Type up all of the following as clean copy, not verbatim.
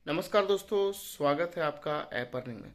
नमस्कार दोस्तों, स्वागत है आपका ऐप अर्निंग में।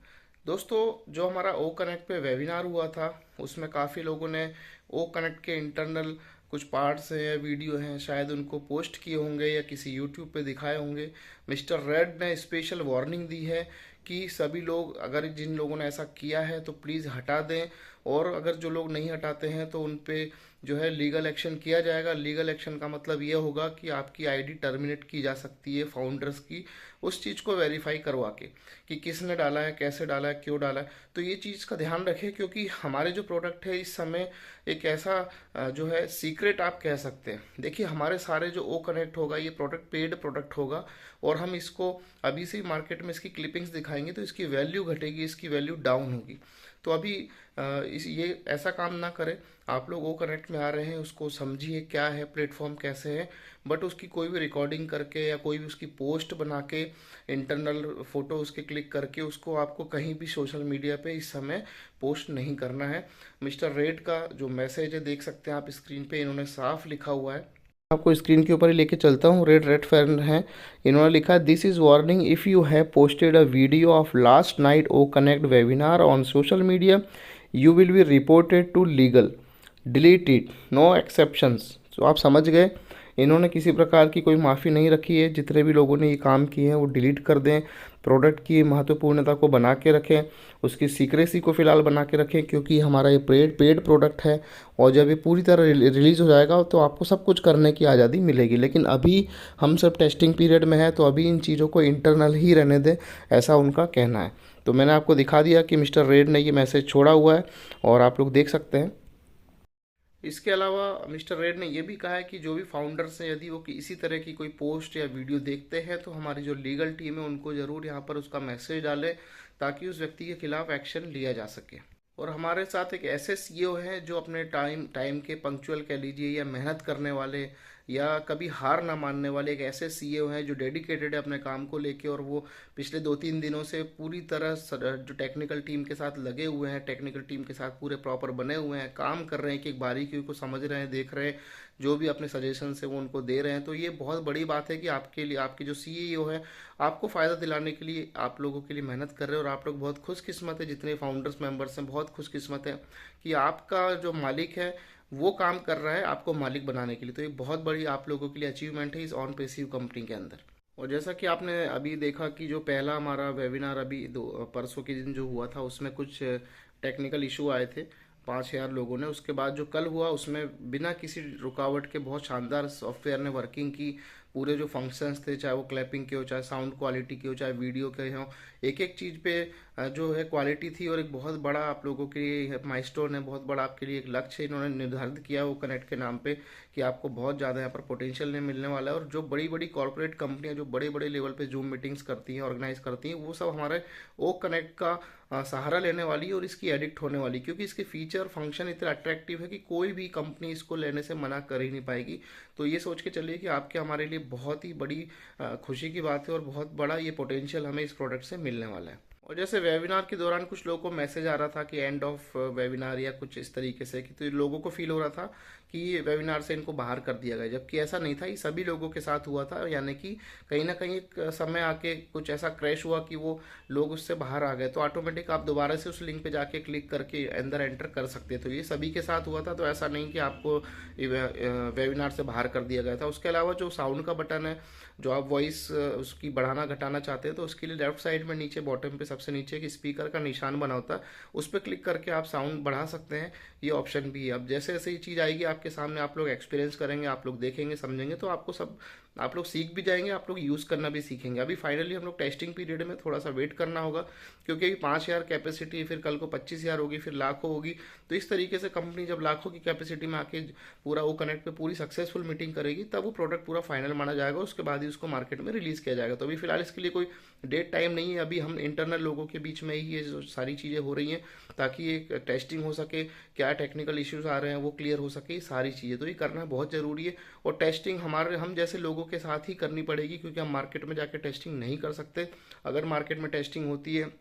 दोस्तों, जो हमारा ओ कनेक्ट पे वेबिनार हुआ था उसमें काफ़ी लोगों ने ओ कनेक्ट के इंटरनल कुछ पार्ट्स हैं या वीडियो हैं, शायद उनको पोस्ट किए होंगे या किसी यूट्यूब पे दिखाए होंगे। मिस्टर रेड ने स्पेशल वार्निंग दी है कि सभी लोग, अगर जिन लोगों ने ऐसा किया है तो प्लीज़ हटा दें, और अगर जो लोग नहीं हटाते हैं तो उन पे जो है लीगल एक्शन किया जाएगा। लीगल एक्शन का मतलब ये होगा कि आपकी आईडी टर्मिनेट की जा सकती है फाउंडर्स की, उस चीज़ को वेरीफाई करवा के कि किसने डाला है, कैसे डाला है, क्यों डाला है। तो ये चीज़ का ध्यान रखें, क्योंकि हमारे जो प्रोडक्ट है इस समय एक ऐसा जो है सीक्रेट आप कह सकते हैं। देखिए, हमारे सारे जो ओ कनेक्ट होगा ये प्रोडक्ट पेड प्रोडक्ट होगा, और हम इसको अभी से ही मार्केट में इसकी क्लिपिंग्स दिखाएंगे तो इसकी वैल्यू घटेगी, इसकी वैल्यू डाउन होगी। तो अभी इस ये ऐसा काम ना करें। आप लोग ओ कनेक्ट में आ रहे हैं, उसको समझिए क्या है, प्लेटफॉर्म कैसे है, बट उसकी कोई भी रिकॉर्डिंग करके या कोई भी उसकी पोस्ट बना के, इंटरनल फोटो उसके क्लिक करके उसको आपको कहीं भी सोशल मीडिया पे इस समय पोस्ट नहीं करना है। मिस्टर रेड का जो मैसेज है देख सकते हैं आप स्क्रीन पे, इन्होंने साफ लिखा हुआ है। आपको स्क्रीन के ऊपर ही लेके चलता हूँ, रेड रेड फैन है। इन्होंने लिखा है, this is warning, if you have posted a video of last night O Connect webinar on social media you will be reported to legal, delete it, no exceptions. तो आप समझ गए, इन्होंने किसी प्रकार की कोई माफ़ी नहीं रखी है। जितने भी लोगों ने ये काम किए हैं वो डिलीट कर दें। प्रोडक्ट की महत्वपूर्णता को बना के रखें, उसकी सीक्रेसी को फ़िलहाल बना के रखें, क्योंकि हमारा ये पेड पेड प्रोडक्ट है, और जब ये पूरी तरह रिलीज़ हो जाएगा तो आपको सब कुछ करने की आज़ादी मिलेगी। लेकिन अभी हम सब टेस्टिंग पीरियड में है, तो अभी इन चीज़ों को इंटरनल ही रहने दें, ऐसा उनका कहना है। तो मैंने आपको दिखा दिया कि मिस्टर रेड ने ये मैसेज छोड़ा हुआ है, और आप लोग देख सकते हैं। इसके अलावा मिस्टर रेड ने यह भी कहा है कि जो भी फाउंडर्स हैं, यदि वो इसी तरह की कोई पोस्ट या वीडियो देखते हैं तो हमारी जो लीगल टीम है उनको ज़रूर यहाँ पर उसका मैसेज डालें, ताकि उस व्यक्ति के खिलाफ एक्शन लिया जा सके। और हमारे साथ एक ऐसे सीईओ हैं जो अपने टाइम टाइम के पंक्चुअल कह लीजिए, या मेहनत करने वाले, या कभी हार ना मानने वाले एक ऐसे सीईओ हैं जो डेडिकेटेड है अपने काम को लेके, और वो पिछले 2-3 दिनों से पूरी तरह जो टेक्निकल टीम के साथ लगे हुए हैं, टेक्निकल टीम के साथ पूरे प्रॉपर बने हुए हैं, काम कर रहे हैं कि एक बारीकी को समझ रहे हैं, देख रहे हैं, जो भी अपने सजेशन है वो उनको दे रहे हैं। तो ये बहुत बड़ी बात है कि आपके लिए, आपके जो सीईओ है, आपको फ़ायदा दिलाने के लिए आप लोगों के लिए मेहनत कर रहे हैं। और आप लोग बहुत खुशकिस्मत है, जितने फाउंडर्स मेंबर्स हैं बहुत खुशकिस्मत है कि आपका जो मालिक है वो काम कर रहा है आपको मालिक बनाने के लिए। तो ये बहुत बड़ी आप लोगों के लिए अचीवमेंट है इस ऑन पेसिव कंपनी के अंदर। और जैसा कि आपने अभी देखा कि जो पहला हमारा वेबिनार अभी दो परसों के दिन जो हुआ था, उसमें कुछ टेक्निकल इशू आए थे 5,000 लोगों ने। उसके बाद जो कल हुआ उसमें बिना किसी रुकावट के बहुत शानदार सॉफ्टवेयर ने वर्किंग की। पूरे जो फंक्शंस थे, चाहे वो क्लैपिंग के हो, चाहे साउंड क्वालिटी के हो, चाहे वीडियो के हो, एक एक चीज़ पे जो है क्वालिटी थी। और एक बहुत बड़ा आप लोगों के लिए माइलस्टोन है, बहुत बड़ा आपके लिए एक लक्ष्य इन्होंने निर्धारित किया वो कनेक्ट के नाम पे, कि आपको बहुत ज़्यादा यहाँ पर पोटेंशियल मिलने वाला है। और जो बड़ी बड़ी कॉर्पोरेट कंपनियां जो बड़े बड़े लेवल पे जूम मीटिंग्स करती हैं, ऑर्गेनाइज करती हैं, वो सब हमारे ओ कनेक्ट का सहारा लेने वाली है और इसकी एडिक्ट होने वाली, क्योंकि इसके फीचर फंक्शन इतने अट्रैक्टिव है कि कोई भी कंपनी इसको लेने से मना कर ही नहीं पाएगी। तो ये सोच के चलिए कि आपके हमारे लिए बहुत ही बड़ी खुशी की बात है, और बहुत बड़ा ये पोटेंशियल हमें इस प्रोडक्ट से मिलने वाला है। और जैसे वेबिनार के दौरान कुछ लोगों को मैसेज आ रहा था कि एंड ऑफ वेबिनार या कुछ इस तरीके से, कि तो लोगों को फील हो रहा था कि ये वेबिनार से इनको बाहर कर दिया गया, जबकि ऐसा नहीं था। ये सभी लोगों के साथ हुआ था, यानी कि कहीं ना कहीं एक समय आके कुछ ऐसा क्रैश हुआ कि वो लोग उससे बाहर आ गए, तो ऑटोमेटिक आप दोबारा से उस लिंक पे जाके क्लिक करके अंदर एंटर कर सकते। तो ये सभी के साथ हुआ था, तो ऐसा नहीं कि आपको वेबिनार से बाहर कर दिया गया था। उसके अलावा जो साउंड का बटन है, जो आप वॉइस उसकी बढ़ाना घटाना चाहते हैं, तो उसके लिए लेफ्ट साइड में नीचे बॉटम पे सबसे नीचे एक स्पीकर का निशान बना होता है, उस पर क्लिक करके आप साउंड बढ़ा सकते हैं। ये ऑप्शन भी है। अब जैसे जैसे ये चीज़ आएगी आपके सामने, आप लोग एक्सपीरियंस करेंगे, आप लोग देखेंगे, समझेंगे, तो आपको सब, आप लोग सीख भी जाएंगे, आप लोग यूज़ करना भी सीखेंगे। अभी फाइनली हम लोग टेस्टिंग पीरियड में थोड़ा सा वेट करना होगा, क्योंकि अभी 5,000 कैपेसिटी, फिर कल को 25,000 होगी, फिर लाखों होगी। तो इस तरीके से कंपनी जब लाखों की कैपेसिटी में आके पूरा वो कनेक्ट पे पूरी सक्सेसफुल मीटिंग करेगी, तब वो प्रोडक्ट पूरा फाइनल माना जाएगा, उसके बाद ही उसको मार्केट में रिलीज़ किया जाएगा। तो अभी फिलहाल इसके लिए कोई डेट टाइम नहीं है। अभी हम इंटरनल लोगों के बीच में ही ये जो सारी चीज़ें हो रही हैं, ताकि एक टेस्टिंग हो सके, क्या टेक्निकल इश्यूज आ रहे हैं वो क्लियर हो सके, सारी चीज़ें तो ये करना बहुत ज़रूरी है। और टेस्टिंग हमारे, हम जैसे लोगों के साथ ही करनी पड़ेगी, क्योंकि हम मार्केट में जाके टेस्टिंग नहीं कर सकते। अगर मार्केट में टेस्टिंग होती है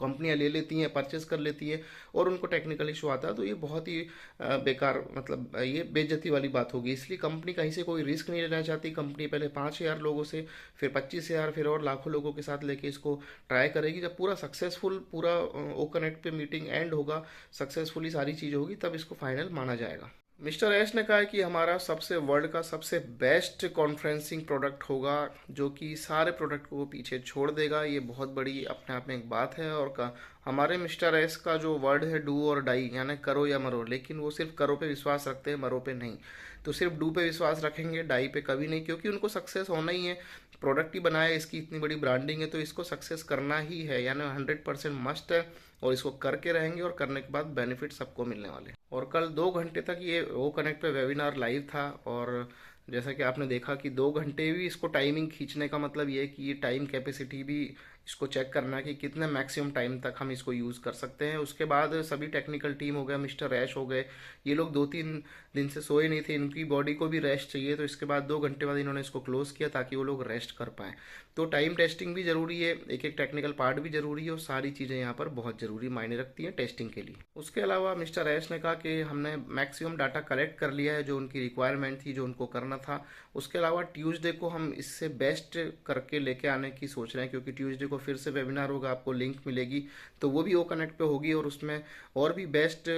कंपनियां ले लेती हैं, परचेस कर लेती हैं और उनको टेक्निकल इशू आता है, तो ये बहुत ही बेकार, मतलब ये बेइज्जती वाली बात होगी। इसलिए कंपनी कहीं से कोई रिस्क नहीं लेना चाहती। कंपनी पहले 5,000 लोगों से, फिर 25,000, फिर और लाखों लोगों के साथ लेके इसको ट्राई करेगी। जब पूरा सक्सेसफुल, पूरा ओ कनेक्ट पे मीटिंग एंड होगा, सक्सेसफुली सारी चीज़ होगी, तब इसको फाइनल माना जाएगा। मिस्टर एस ने कहा है कि हमारा सबसे वर्ल्ड का सबसे बेस्ट कॉन्फ्रेंसिंग प्रोडक्ट होगा, जो कि सारे प्रोडक्ट को पीछे छोड़ देगा। ये बहुत बड़ी अपने आप में एक बात है। और हमारे मिस्टर एस का जो वर्ड है डू और डाई, यानी करो या मरो, लेकिन वो सिर्फ करो पे विश्वास रखते हैं, मरो पे नहीं। तो सिर्फ डू पे विश्वास रखेंगे, डाई पे कभी नहीं, क्योंकि उनको सक्सेस होना ही है। प्रोडक्ट ही बनाया, इसकी इतनी बड़ी ब्रांडिंग है, तो इसको सक्सेस करना ही है, यानी 100% मस्ट है। और इसको करके रहेंगे और करने के बाद बेनिफिट सबको मिलने वाले। और कल 2 घंटे तक ये ओ कनेक्ट पे वेबिनार लाइव था। और जैसा कि आपने देखा कि 2 घंटे भी इसको टाइमिंग खींचने का मतलब ये है कि ये टाइम कैपेसिटी भी इसको चेक करना है कि कितने मैक्सिमम टाइम तक हम इसको यूज़ कर सकते हैं। उसके बाद सभी टेक्निकल टीम हो गया, मिस्टर रैश हो गए, ये लोग 2-3 दिन से सोए नहीं थे, इनकी बॉडी को भी रेस्ट चाहिए। तो इसके बाद 2 घंटे बाद इन्होंने इसको क्लोज किया ताकि वो लोग रेस्ट कर पाएँ। तो टाइम टेस्टिंग भी जरूरी है, एक एक टेक्निकल पार्ट भी जरूरी है, और सारी चीज़ें यहाँ पर बहुत जरूरी मायने रखती हैं टेस्टिंग के लिए। उसके अलावा मिस्टर रैश ने कहा कि हमने मैक्सिमम डाटा कलेक्ट कर लिया है, जो उनकी रिक्वायरमेंट थी, जो उनको करना था। उसके अलावा ट्यूसडे को हम इससे बेस्ट करके लेके आने की सोच रहे हैं, क्योंकि ट्यूसडे को फिर से वेबिनार होगा, आपको लिंक मिलेगी, तो वो भी ओ कनेक्ट पे होगी। और उसमें और भी बेस्ट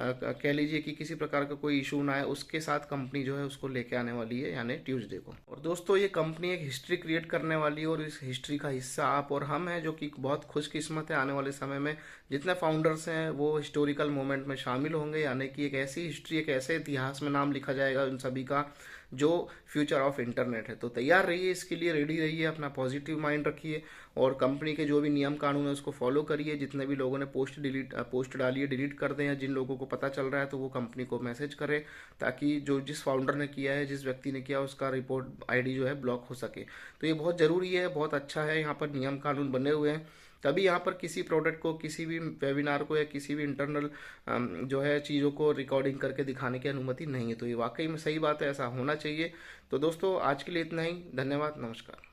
कह लीजिए कि किसी प्रकार का कोई इशू ना आए, उसके साथ कंपनी जो है उसको लेके आने वाली है, यानी ट्यूसडे को। और दोस्तों, ये कंपनी एक हिस्ट्री क्रिएट करने वाली है, और इस हिस्ट्री का हिस्सा आप और हम हैं, जो कि बहुत खुशकिस्मत है। आने वाले समय में जितने फाउंडर्स हैं वो हिस्टोरिकल मोमेंट में शामिल होंगे, यानी कि एक ऐसी हिस्ट्री, एक ऐसे इतिहास में नाम लिखा जाएगा उन सभी का, जो फ्यूचर ऑफ इंटरनेट है। तो तैयार रहिए इसके लिए, रेडी रहिए, अपना पॉजिटिव माइंड रखिए, और कंपनी के जो भी नियम कानून है उसको फॉलो करिए। जितने भी लोगों ने पोस्ट डाली है, डिलीट कर दें, या जिन लोगों को पता चल रहा है तो वो कंपनी को मैसेज करें, ताकि जो जिस फाउंडर ने किया है, जिस व्यक्ति ने किया, उसका रिपोर्ट आईडी जो है ब्लॉक हो सके। तो ये बहुत ज़रूरी है, बहुत अच्छा है, यहाँ पर नियम कानून बने हुए हैं। तभी यहाँ पर किसी प्रोडक्ट को, किसी भी वेबिनार को, या किसी भी इंटरनल जो है चीज़ों को रिकॉर्डिंग करके दिखाने की अनुमति नहीं है। तो ये वाकई में सही बात है, ऐसा होना चाहिए। तो दोस्तों, आज के लिए इतना ही। धन्यवाद, नमस्कार।